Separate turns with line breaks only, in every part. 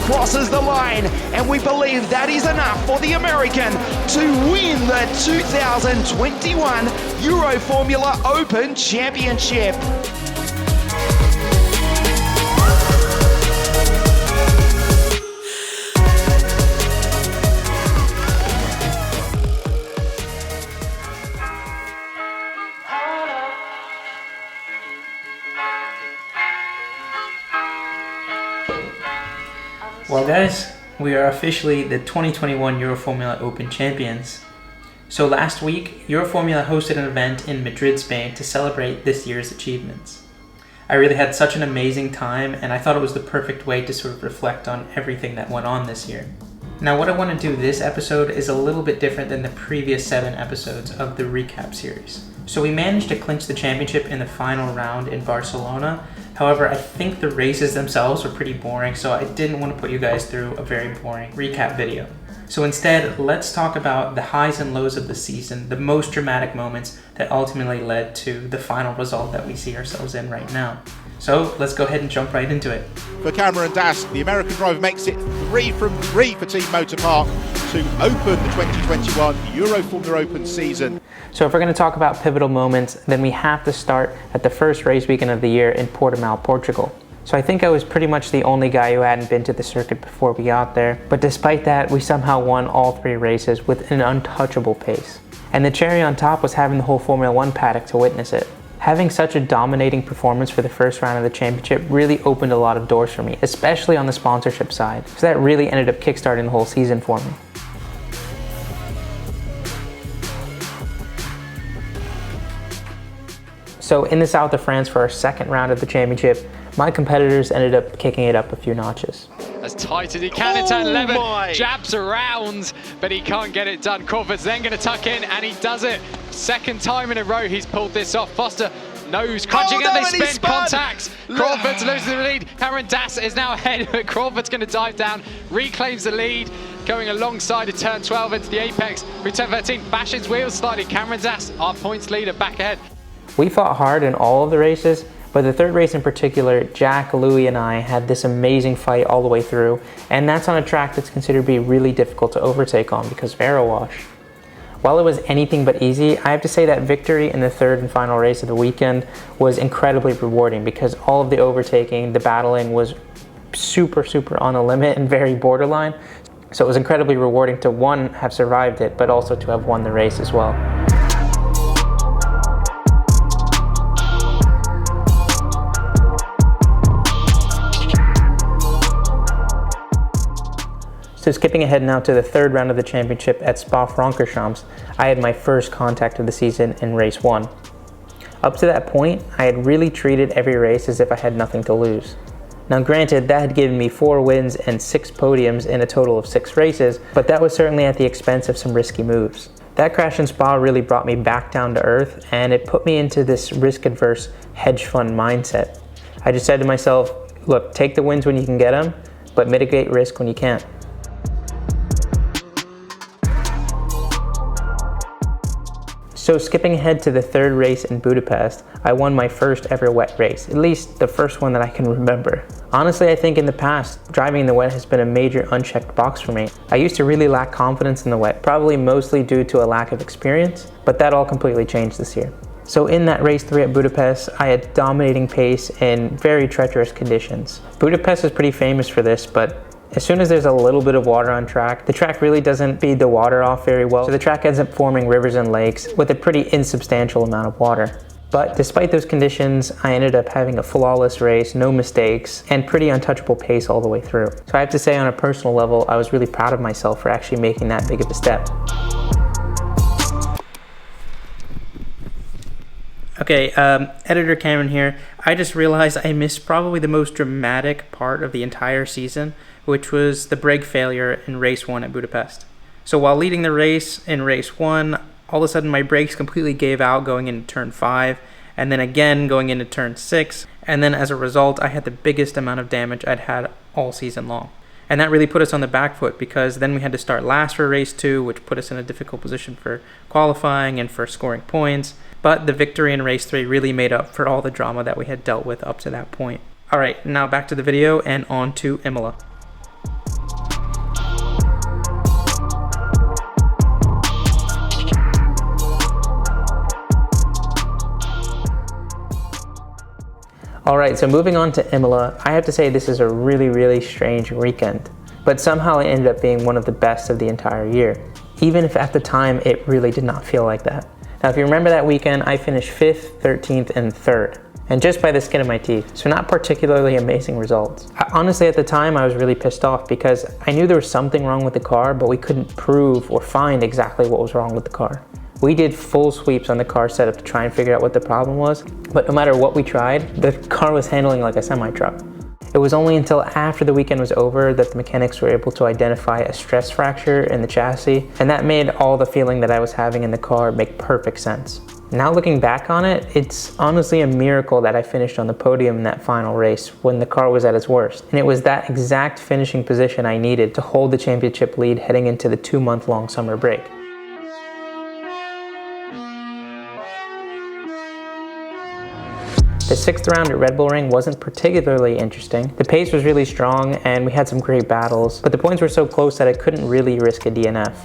crosses the line, and we believe that is enough for the American to win the 2021 Euro Formula Open Championship.
Well guys, we are officially the 2021 Euro Formula Open champions. So last week, Euro Formula hosted an event in Madrid, Spain to celebrate this year's achievements. I really had such an amazing time, and I thought it was the perfect way to sort of reflect on everything that went on this year. Now what I want to do this episode is a little bit different than the previous 7 episodes of the recap series. So we managed to clinch the championship in the final round in Barcelona. However, I think the races themselves were pretty boring, so I didn't want to put you guys through a very boring recap video. So instead, let's talk about the highs and lows of the season, the most dramatic moments that ultimately led to the final result that we see ourselves in right now. So let's go ahead and jump right into it.
For Cameron Dass, the American driver makes it 3 from 3 for Team Motor Park to open the 2021 Euro Formula Open season.
So if we're going to talk about pivotal moments, then we have to start at the first race weekend of the year in Portugal, Portugal. So I think I was pretty much the only guy who hadn't been to the circuit before we got there, but despite that, we somehow won all 3 races with an untouchable pace. And the cherry on top was having the whole Formula 1 paddock to witness it. Having such a dominating performance for the first round of the championship really opened a lot of doors for me, especially on the sponsorship side. So that really ended up kickstarting the whole season for me. So in the south of France for our second round of the championship, my competitors ended up kicking it up a few notches.
As tight as he can in turn 11, jabs around, but he can't get it done. Crawford's then going to tuck in, and he does it. Second time in a row he's pulled this off. Foster nose crunching, and they spin contacts. Crawford's losing the lead. Cameron Dass is now ahead, but Crawford's going to dive down, reclaims the lead, going alongside of turn 12 into the apex. Through turn 13, Bashin's wheels slightly. Cameron Dass, our points leader, back ahead.
We fought hard in all of the races, but the third race in particular, Jack, Louis, and I had this amazing fight all the way through, and that's on a track that's considered to be really difficult to overtake on because of aero wash. While it was anything but easy, I have to say that victory in the third and final race of the weekend was incredibly rewarding because all of the overtaking, the battling was super on the limit and very borderline. So it was incredibly rewarding to, one, have survived it, but also to have won the race as well. So skipping ahead now to the third round of the championship at Spa-Francorchamps, I had my first contact of the season in race 1. Up to that point, I had really treated every race as if I had nothing to lose. Now granted, that had given me 4 wins and 6 podiums in a total of 6 races, but that was certainly at the expense of some risky moves. That crash in Spa really brought me back down to earth, and it put me into this risk-adverse hedge fund mindset. I just said to myself, look, take the wins when you can get them, but mitigate risk when you can't. So skipping ahead to the third race in Budapest, I won my first ever wet race, at least the first one that I can remember. Honestly, I think in the past, driving in the wet has been a major unchecked box for me. I used to really lack confidence in the wet, probably mostly due to a lack of experience, but that all completely changed this year. So in that race 3 at Budapest, I had dominating pace in very treacherous conditions. Budapest is pretty famous for this, but as soon as there's a little bit of water on track, the track really doesn't feed the water off very well, so the track ends up forming rivers and lakes with a pretty insubstantial amount of water. But despite those conditions, I ended up having a flawless race, no mistakes, and pretty untouchable pace all the way through. So I have to say on a personal level, I was really proud of myself for actually making that big of a step. Okay, Editor Cameron here. I just realized I missed probably the most dramatic part of the entire season, which was the brake failure in race 1 at Budapest. So while leading the race in race 1, all of a sudden my brakes completely gave out going into turn 5, and then again going into turn 6, and then as a result I had the biggest amount of damage I'd had all season long. And that really put us on the back foot because then we had to start last for race 2, which put us in a difficult position for qualifying and for scoring points. But the victory in race 3 really made up for all the drama that we had dealt with up to that point. Alright, now back to the video and on to Imola. Alright, so moving on to Imola, I have to say this is a really strange weekend. But somehow it ended up being one of the best of the entire year, even if at the time it really did not feel like that. Now if you remember that weekend, I finished 5th, 13th, and 3rd. And just by the skin of my teeth, so not particularly amazing results. Honestly, at the time, I was really pissed off because I knew there was something wrong with the car, but we couldn't prove or find exactly what was wrong with the car. We did full sweeps on the car setup to try and figure out what the problem was, but no matter what we tried, the car was handling like a semi-truck. It was only until after the weekend was over that the mechanics were able to identify a stress fracture in the chassis, and that made all the feeling that I was having in the car make perfect sense. Now looking back on it, it's honestly a miracle that I finished on the podium in that final race when the car was at its worst. And it was that exact finishing position I needed to hold the championship lead heading into the 2-month-long summer break. The 6th round at Red Bull Ring wasn't particularly interesting. The pace was really strong and we had some great battles, but the points were so close that I couldn't really risk a DNF.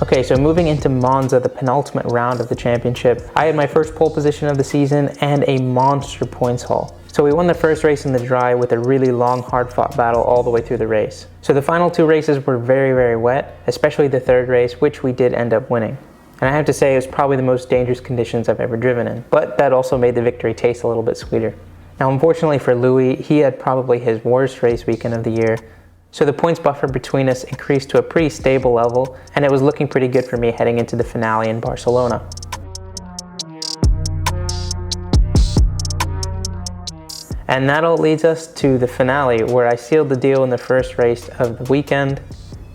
Okay, so moving into Monza, the penultimate round of the championship, I had my first pole position of the season and a monster points haul. So we won the first race in the dry with a really long, hard-fought battle all the way through the race. So the final 2 races were very wet, especially the 3rd race, which we did end up winning. And I have to say it was probably the most dangerous conditions I've ever driven in, but that also made the victory taste a little bit sweeter. Now unfortunately for Louis, he had probably his worst race weekend of the year. So the points buffer between us increased to a pretty stable level, and it was looking pretty good for me heading into the finale in Barcelona. And that all leads us to the finale, where I sealed the deal in the first race of the weekend.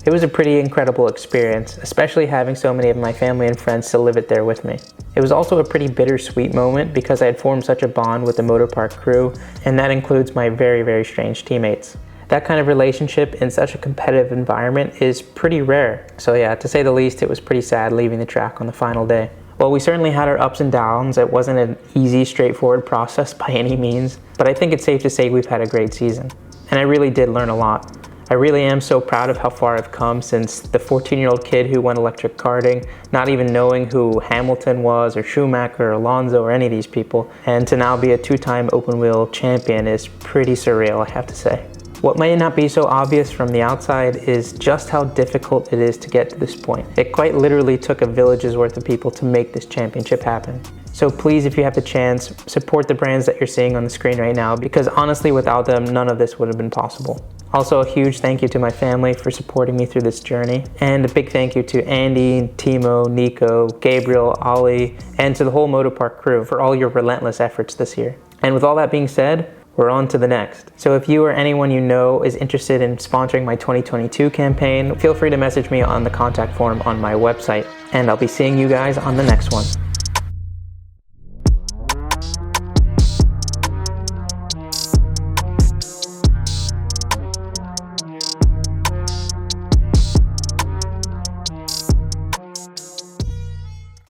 It was a pretty incredible experience, especially having so many of my family and friends to live it there with me. It was also a pretty bittersweet moment because I had formed such a bond with the motor park crew, and that includes my very strange teammates. That kind of relationship in such a competitive environment is pretty rare. So yeah, to say the least, it was pretty sad leaving the track on the final day. Well, we certainly had our ups and downs. It wasn't an easy, straightforward process by any means, but I think it's safe to say we've had a great season. And I really did learn a lot. I really am so proud of how far I've come since the 14-year-old kid who went electric karting, not even knowing who Hamilton was or Schumacher or Alonso or any of these people, and to now be a 2-time open wheel champion is pretty surreal, I have to say. What might not be so obvious from the outside is just how difficult it is to get to this point. It quite literally took a village's worth of people to make this championship happen. So please, if you have the chance, support the brands that you're seeing on the screen right now, because honestly, without them, none of this would have been possible. Also, a huge thank you to my family for supporting me through this journey, and a big thank you to Andy, Timo, Nico, Gabriel, Ollie, and to the whole Motopark crew for all your relentless efforts this year. And with all that being said, we're on to the next. So if you or anyone you know is interested in sponsoring my 2022 campaign, feel free to message me on the contact form on my website, and I'll be seeing you guys on the next one.